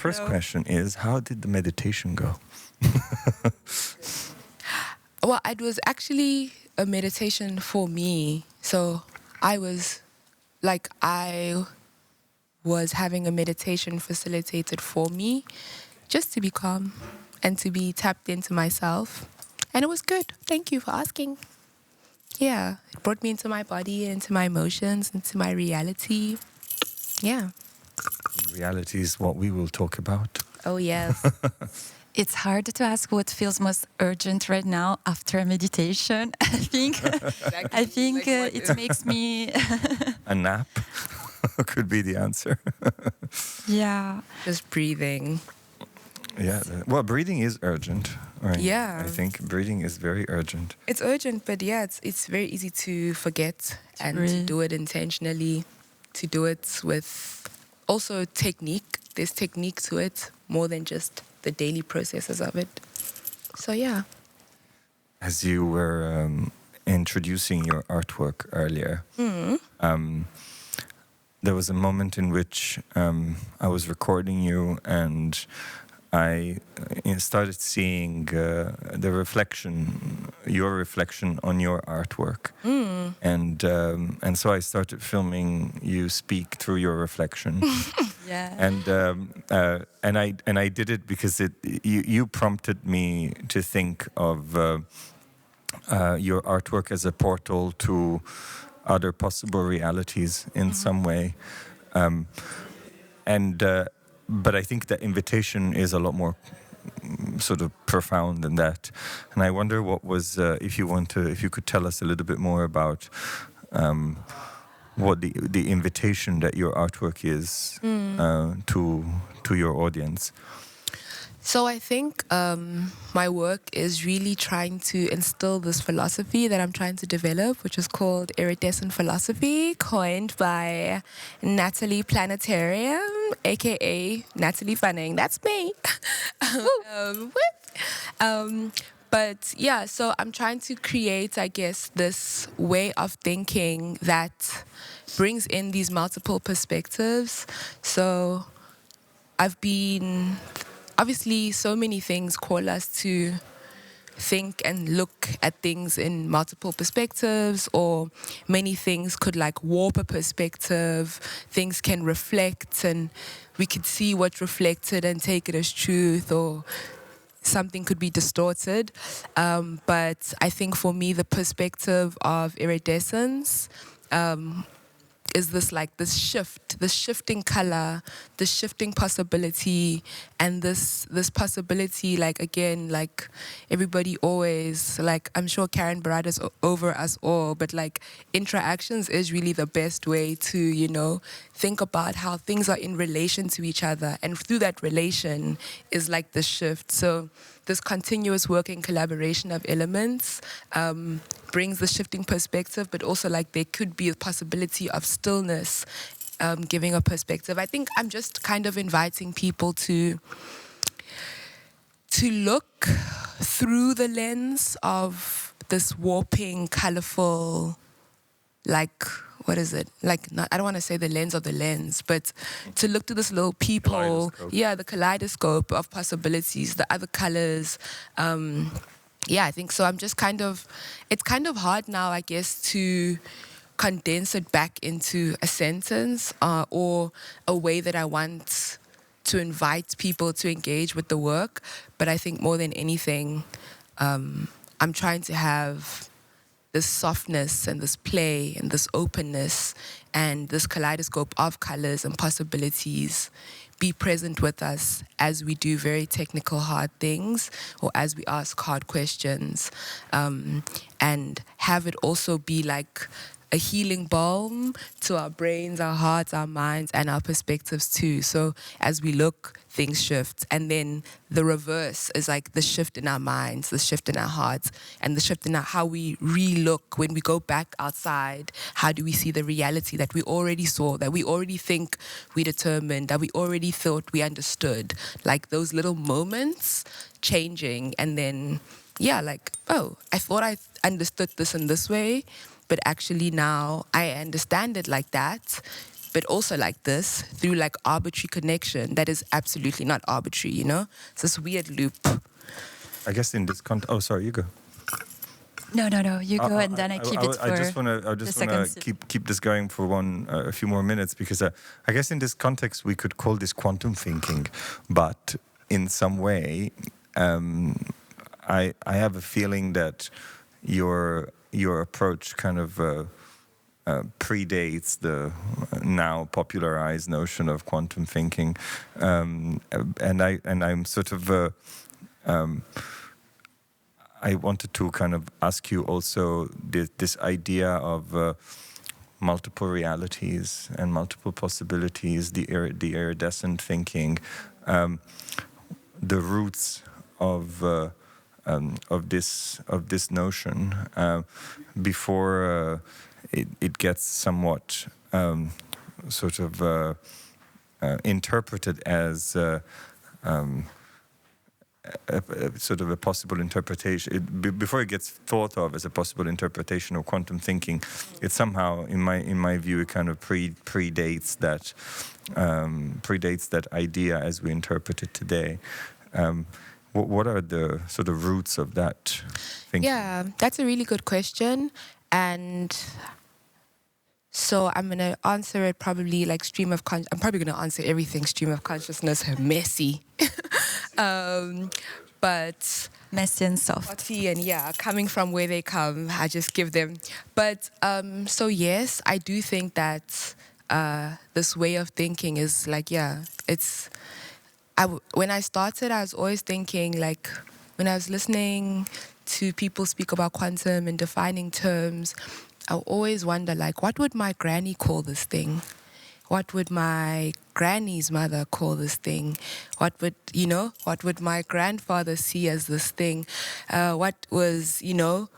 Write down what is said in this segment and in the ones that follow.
first question is, how did the meditation go? Well, it was actually a meditation for me. So I was having a meditation facilitated for me just to be calm and to be tapped into myself. And it was good. Thank you for asking. Yeah, it brought me into my body, into my emotions, into my reality. Yeah. Reality is what we will talk about. Oh, yes. It's hard to ask what feels most urgent right now after a meditation. I think it makes me... A nap could be the answer. Yeah. Just breathing. Yeah. Well, breathing is urgent. Right? Yeah. I think breathing is very urgent. It's urgent, but yeah, it's very easy to forget and to do it intentionally, to do it with also technique. There's technique to it more than just the daily processes of it. So yeah. As you were introducing your artwork earlier, there was a moment in which I was recording you and I started seeing your reflection on your artwork, and so I started filming you speak through your reflection. Yeah. And I did it because you prompted me to think of your artwork as a portal to other possible realities in some way, but I think the invitation is a lot more sort of profound than that. And I wonder what was, if you could tell us a little bit more about what the invitation that your artwork is to your audience. So I think my work is really trying to instill this philosophy that I'm trying to develop, which is called iridescent philosophy, coined by Natalie Planetarium, aka Natalie Paneng. That's me. But yeah, so I'm trying to create, I guess, this way of thinking that brings in these multiple perspectives. So obviously, so many things call us to think and look at things in multiple perspectives, or many things could like warp a perspective. Things can reflect and we could see what's reflected and take it as truth, or something could be distorted. But I think for me, the perspective of iridescence is this shifting color, this shifting possibility, and this possibility, like again, like everybody always, like I'm sure Karen Barad is over us all, but like interactions is really the best way to, think about how things are in relation to each other, and through that relation is like the shift. So this continuous working collaboration of elements brings the shifting perspective, but also like there could be a possibility of stillness giving a perspective. I think I'm just kind of inviting people to look through the lens of this warping, colorful, like, what is it? Like, I don't want to say the lens of the lens, but to look to this little peephole. Yeah, the kaleidoscope of possibilities, the other colors. Yeah, I think so. I'm just it's kind of hard now, I guess, to condense it back into a sentence or a way that I want to invite people to engage with the work. But I think more than anything, I'm trying to have this softness and this play and this openness and this kaleidoscope of colors and possibilities be present with us as we do very technical, hard things, or as we ask hard questions, and have it also be like a healing balm to our brains, our hearts, our minds, and our perspectives too. So as we look, things shift. And then the reverse is like the shift in our minds, the shift in our hearts, and the shift in how we re-look when we go back outside. How do we see the reality that we already saw, that we already think we determined, that we already thought we understood? Like those little moments changing, and then, yeah, like, oh, I thought I understood this in this way, but actually now I understand it like that. but also like this through like arbitrary connection that is absolutely not arbitrary, It's this weird loop. I guess in this context... Oh, sorry, you go. No, you go, and then I keep it for I just want to keep this going for a few more minutes, because I guess in this context we could call this quantum thinking, but in some way I have a feeling that your approach kind of predates the now popularized notion of quantum thinking, and I'm sort of I wanted to kind of ask you also this idea of multiple realities and multiple possibilities, the iridescent thinking, the roots of this notion before it gets somewhat sort of interpreted as sort of a possible interpretation. Before it gets thought of as a possible interpretation of quantum thinking, it somehow, in my view, it kind of predates that idea as we interpret it today. What are the sort of roots of that thinking? Yeah, that's a really good question, and so I'm going to answer it probably like I'm probably going to answer everything stream of consciousness, messy. But messy and soft. And coming from where they come, I just give them. But so yes, I do think that this way of thinking is like, when I started, I was always thinking, like, when I was listening to people speak about quantum and defining terms, I always wonder, like, what would my granny call this thing? What would my granny's mother call this thing? What would my grandfather see as this thing? What was,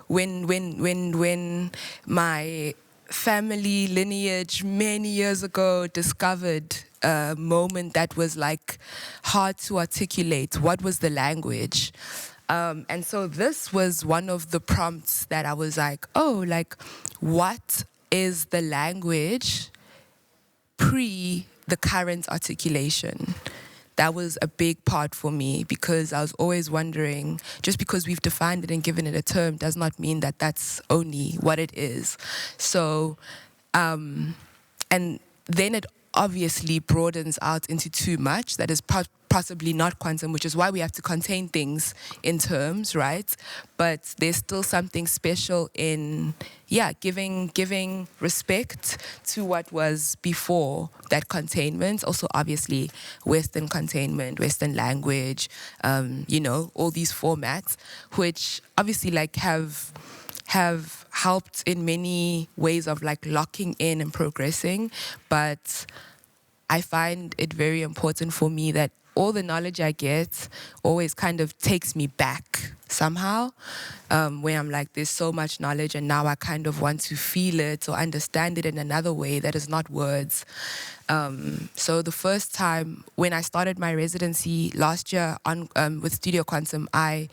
when my family lineage many years ago discovered a moment that was like hard to articulate, what was the language? And so this was one of the prompts that I was like, what is the language pre the current articulation? That was a big part for me, because I was always wondering, just because we've defined it and given it a term does not mean that that's only what it is. So, and then it obviously broadens out into too much that is possibly not quantum, which is why we have to contain things in terms, right? But there's still something special in, giving respect to what was before that containment. Also, obviously, Western containment, Western language, all these formats, which obviously like have helped in many ways of like locking in and progressing. But I find it very important for me that all the knowledge I get always kind of takes me back somehow, where I'm like, there's so much knowledge and now I kind of want to feel it or understand it in another way that is not words. So the first time when I started my residency last year with Studio Quantum, I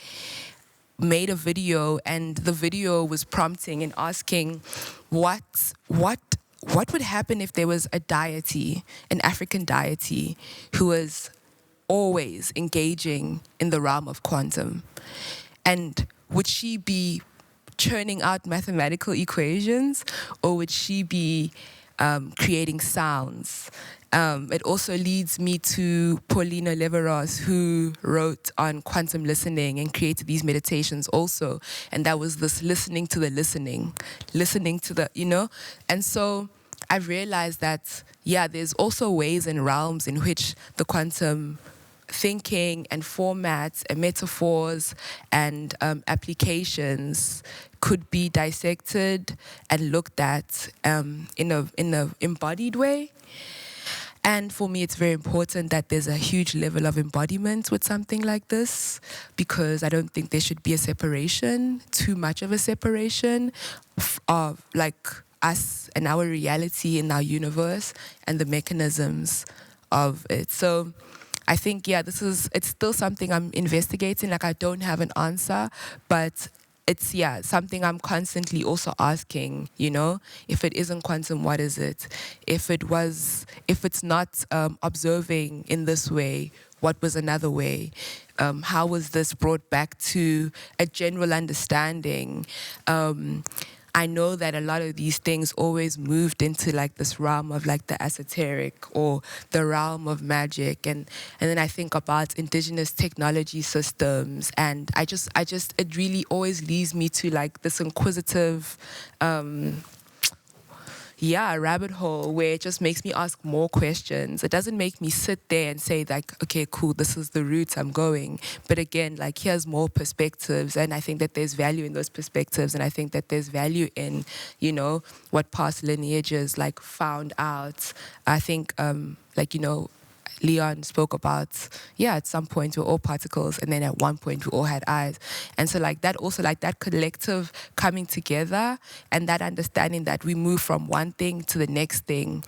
made a video, and the video was prompting and asking what would happen if there was a deity, an African deity, who was always engaging in the realm of quantum? And would she be churning out mathematical equations, or would she be creating sounds? It also leads me to Paulina Leveros, who wrote on quantum listening and created these meditations also. And that was this listening to the listening to the, And so I realized that, there's also ways and realms in which the quantum thinking and formats and metaphors and applications could be dissected and looked at in a embodied way. And for me, it's very important that there's a huge level of embodiment with something like this, because I don't think there should be a separation, too much of a separation of like us and our reality in our universe and the mechanisms of it. So I think, it's still something I'm investigating. Like, I don't have an answer, but it's something I'm constantly also asking, you know, if it isn't quantum, what is it? If it's not observing in this way, what was another way? How was this brought back to a general understanding? I know that a lot of these things always moved into like this realm of like the esoteric or the realm of magic, and then I think about indigenous technology systems, and I just it really always leads me to like this inquisitive rabbit hole where it just makes me ask more questions. It doesn't make me sit there and say like, okay, cool, this is the route I'm going. But again, like, here's more perspectives, and I think that there's value in those perspectives, and I think that there's value in, you know, what past lineages like found out. I think like, you know, Leon spoke about, at some point we're all particles, and then at one point we all had eyes. And so like that also, like that collective coming together and that understanding that we move from one thing to the next thing,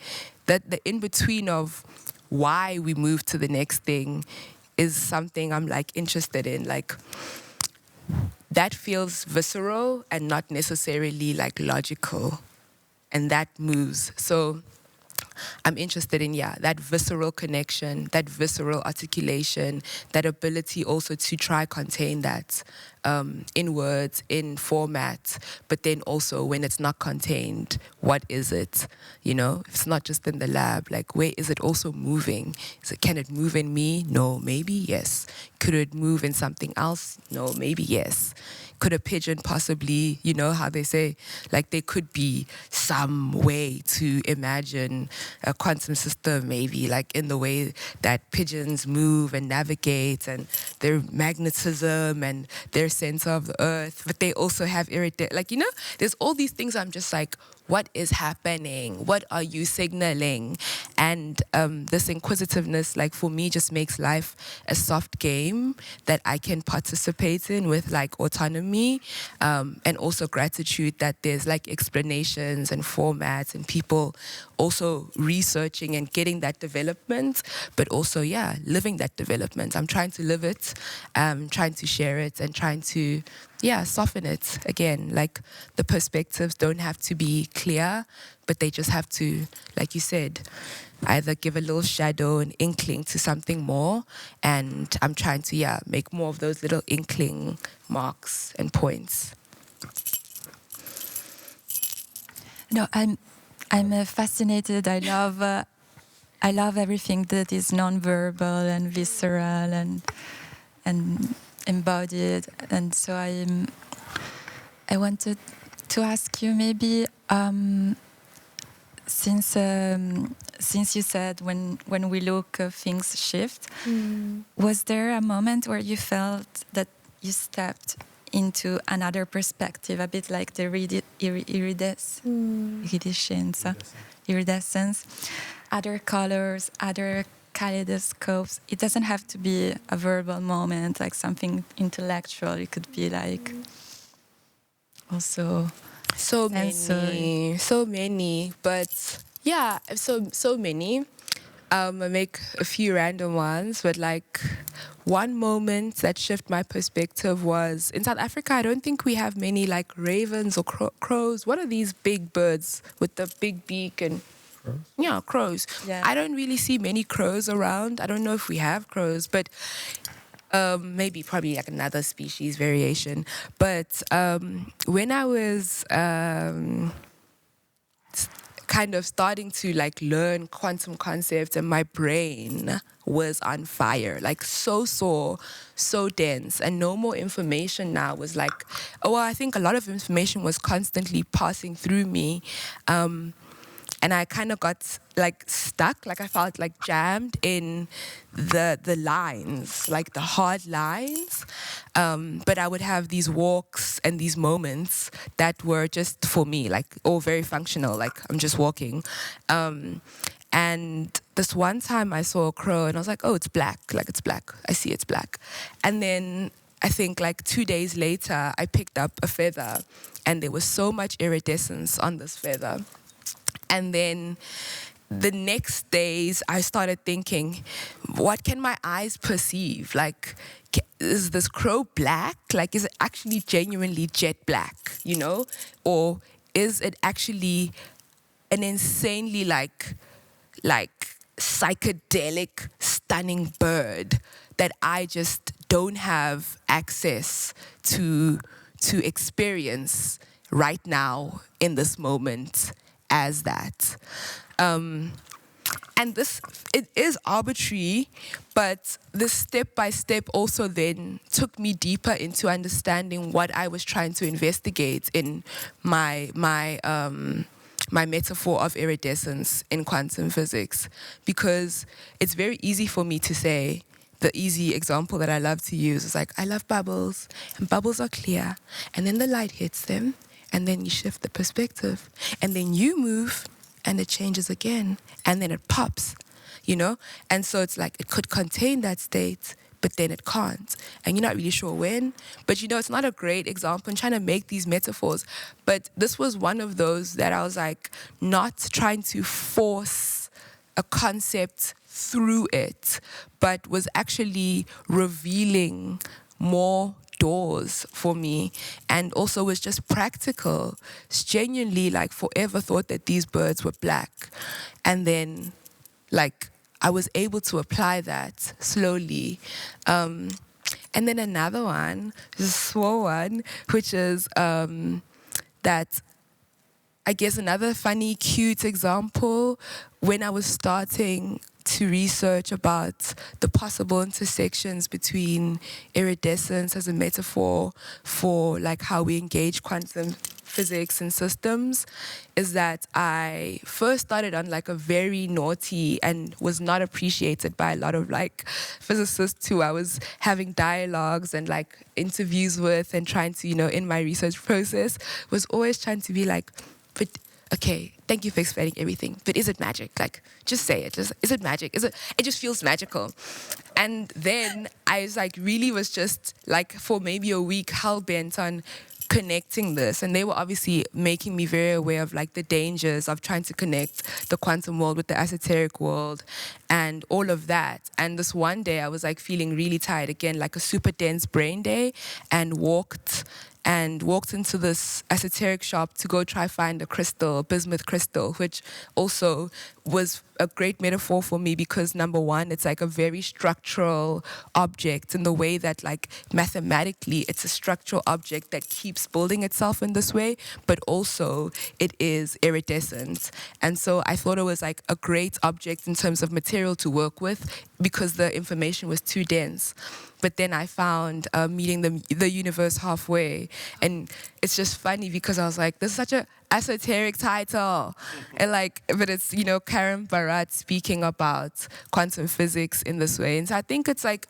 that the in-between of why we move to the next thing is something I'm like interested in. Like, that feels visceral and not necessarily like logical, and that moves. So I'm interested in, that visceral connection, that visceral articulation, that ability also to try contain that in words, in format, but then also when it's not contained, what is it? You know, it's not just in the lab, like where is it also moving? Can it move in me? No, maybe yes. Could it move in something else? No, maybe yes. Could a pigeon possibly, you know how they say, like there could be some way to imagine a quantum system, maybe like in the way that pigeons move and navigate and their magnetism and their sense of the earth, but they also have like, you know, there's all these things I'm just like, what is happening? What are you signaling? And this inquisitiveness, like for me, just makes life a soft game that I can participate in with like autonomy, and also gratitude that there's like explanations and formats and people also researching and getting that development, but also, living that development. I'm trying to live it, trying to share it, and trying to soften it again. Like the perspectives don't have to be clear, but they just have to, like you said, either give a little shadow, an inkling to something more. And I'm trying to, make more of those little inkling marks and points. No, I'm fascinated. I love everything that is nonverbal and visceral and embodied. And so I wanted to ask you maybe, since you said when we look, things shift, was there a moment where you felt that you stepped into another perspective, a bit like the iridescence, other colors, other kaleidoscopes? It doesn't have to be a verbal moment, like something intellectual. It could be like also so sensory. many, but so many. I make a few random ones, but like one moment that shifted my perspective was in South Africa. I don't think we have many like ravens or crows. What are these big birds with the big beak and crows? Yeah, crows. Yeah. I don't really see many crows around. I don't know if we have crows, but probably like another species variation. But when I was kind of starting to like learn quantum concepts, and my brain was on fire, like so sore, so dense, and no more information now was like, I think a lot of information was constantly passing through me. And I kind of got like stuck, like I felt like jammed in the lines, like the hard lines. But I would have these walks and these moments that were just for me, like all very functional, like I'm just walking. And this one time I saw a crow and I was like, it's black, like it's black. I see it's black. And then I think like 2 days later, I picked up a feather and there was so much iridescence on this feather. And then the next days I started thinking, what can my eyes perceive? Like, is this crow black? Like, is it actually genuinely jet black, you know? Or is it actually an insanely like psychedelic, stunning bird that I just don't have access to experience right now in this moment as that. And this, it is arbitrary, but the step-by-step also then took me deeper into understanding what I was trying to investigate in my metaphor of iridescence in quantum physics, because it's very easy for me to say, the easy example that I love to use is like, I love bubbles, and bubbles are clear, and then the light hits them, and then you shift the perspective, and then you move, and it changes again, and then it pops, you know? And so it's like, it could contain that state, but then it can't. And you're not really sure when. But you know, it's not a great example. I'm trying to make these metaphors. But this was one of those that I was like, not trying to force a concept through it, but was actually revealing more doors for me, and also was just practical. It's genuinely like forever thought that these birds were black. And then like I was able to apply that slowly. And then another one, a small one, which is that, I guess another funny, cute example, when I was starting to research about the possible intersections between iridescence as a metaphor for like how we engage quantum physics and systems, is that I first started on like a very naughty and was not appreciated by a lot of like physicists who I was having dialogues and like interviews with and trying to, you know, in my research process, was always trying to be like, but okay, thank you for explaining everything, but is it magic? Like, just say it. Just, is it magic? It just feels magical. And then I was like, really was just like for maybe a week hell-bent on connecting this, and they were obviously making me very aware of like the dangers of trying to connect the quantum world with the esoteric world and all of that. And this one day I was like feeling really tired again, like a super dense brain day, and walked into this esoteric shop to go try find a crystal, bismuth crystal, which also was a great metaphor for me because number one, it's like a very structural object in the way that like mathematically it's a structural object that keeps building itself in this way, but also it is iridescent. And so I thought it was like a great object in terms of material to work with because the information was too dense. But then I found meeting the universe halfway. And it's just funny because I was like, this is such a esoteric title. And like, but it's, you know, Karen Barat speaking about quantum physics in this way. And so I think it's like,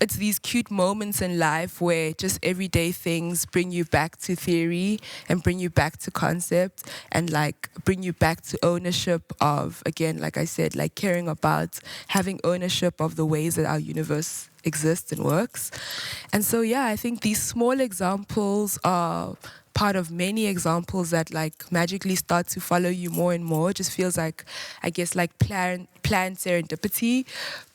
it's these cute moments in life where just everyday things bring you back to theory and bring you back to concept and like bring you back to ownership of, again, like I said, like caring about having ownership of the ways that our universe exists and works. And so, yeah, I think these small examples are part of many examples that like magically start to follow you more and more. It just feels like, I guess, like planned serendipity.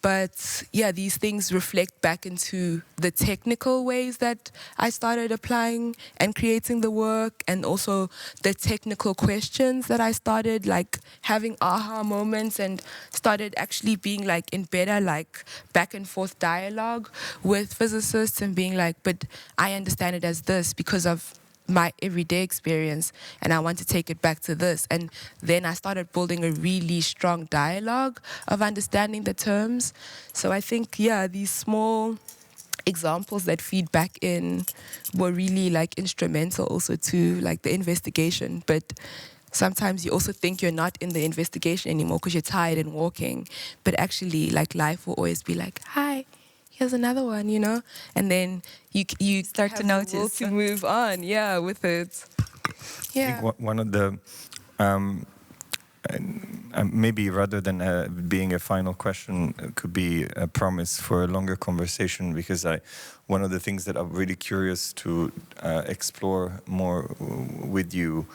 But yeah, these things reflect back into the technical ways that I started applying and creating the work, and also the technical questions that I started like having aha moments and started actually being like in better like back and forth dialogue with physicists and being like, but I understand it as this because of my everyday experience, and I want to take it back to this. And then I started building a really strong dialogue of understanding the terms. So I think, yeah, these small examples that feed back in were really like instrumental also to like the investigation. But sometimes you also think you're not in the investigation anymore because you're tired and walking. But actually, like life will always be like, hi, here's another one, you know? And then you start to notice. To move on, yeah, with it. Yeah. I think one of the, maybe rather than being a final question, could be a promise for a longer conversation, because one of the things that I'm really curious to explore more with you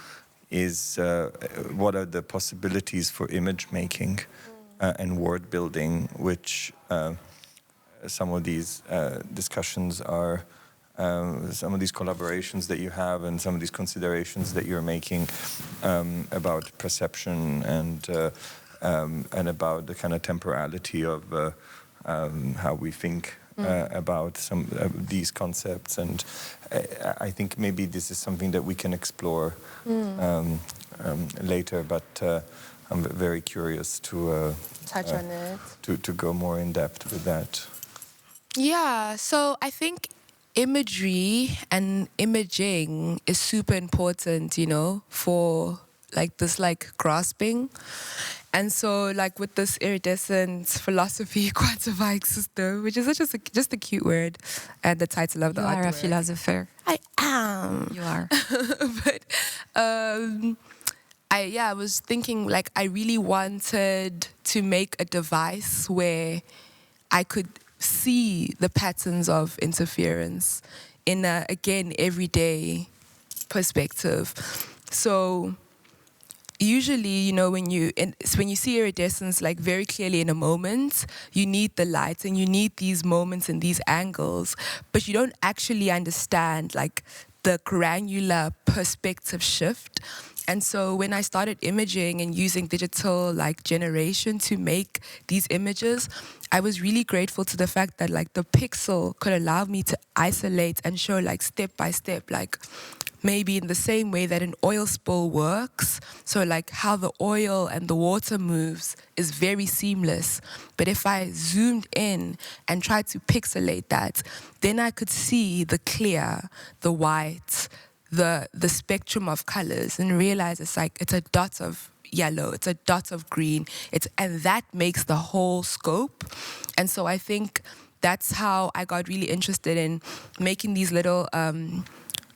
is what are the possibilities for image making and word building, which some of these discussions are, some of these collaborations that you have and some of these considerations that you're making about perception and about the kind of temporality of how we think about some of these concepts. And I think maybe this is something that we can explore later, but I'm very curious to touch on it, to go more in depth with that. Yeah, so I think imagery and imaging is super important, you know, for like this like grasping. And so like with this iridescent philosophy quantifying system, which is just a cute word, and the title of the artwork. You are a philosopher. I am. You are. But I was thinking like I really wanted to make a device where I could see the patterns of interference in a, again, everyday perspective. So usually, you know, when you see iridescence like very clearly in a moment, you need the light and you need these moments and these angles, but you don't actually understand like the granular perspective shift. And so when I started imaging and using digital like generation to make these images, I was really grateful to the fact that like the pixel could allow me to isolate and show like step by step, like maybe in the same way that an oil spill works. So like how the oil and the water moves is very seamless. But if I zoomed in and tried to pixelate that, then I could see the clear, the white, the spectrum of colors and realize it's like it's a dot of yellow, it's a dot of green, and that makes the whole scope. And so I think that's how I got really interested in making these little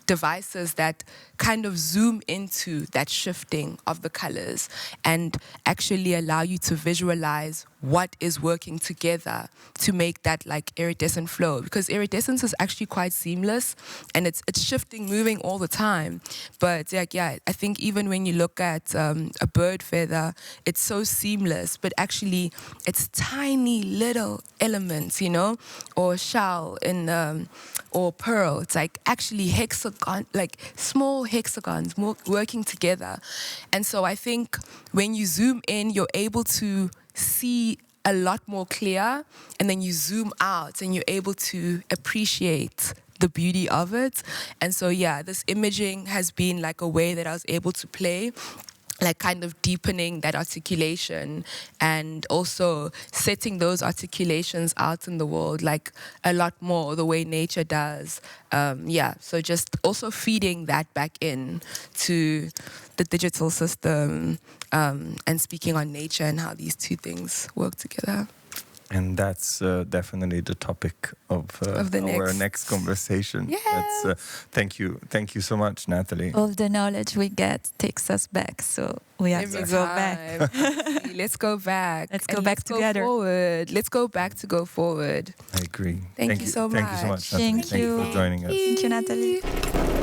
devices that kind of zoom into that shifting of the colors and actually allow you to visualize what is working together to make that like iridescent flow, because iridescence is actually quite seamless and it's shifting, moving all the time. But like, yeah, I think even when you look at a bird feather, it's so seamless, but actually it's tiny little elements, you know, or shell in or pearl. It's like actually hexagon, like small hexagons working together. And so I think when you zoom in, you're able to see a lot more clear, and then you zoom out and you're able to appreciate the beauty of it. And so yeah, this imaging has been like a way that I was able to play, like kind of deepening that articulation and also setting those articulations out in the world like a lot more the way nature does. So just also feeding that back in to the digital system and speaking on nature and how these two things work together. And that's definitely the topic of our next conversation. Yes. Thank you so much, Natalie. All the knowledge we get takes us back, so we have to go back. Let's go back. Let's go back together. Forward. Let's go back to go forward. I agree. Thank you so much. Thank you so much, Natalie. Thank you for joining us. Thank you, Natalie.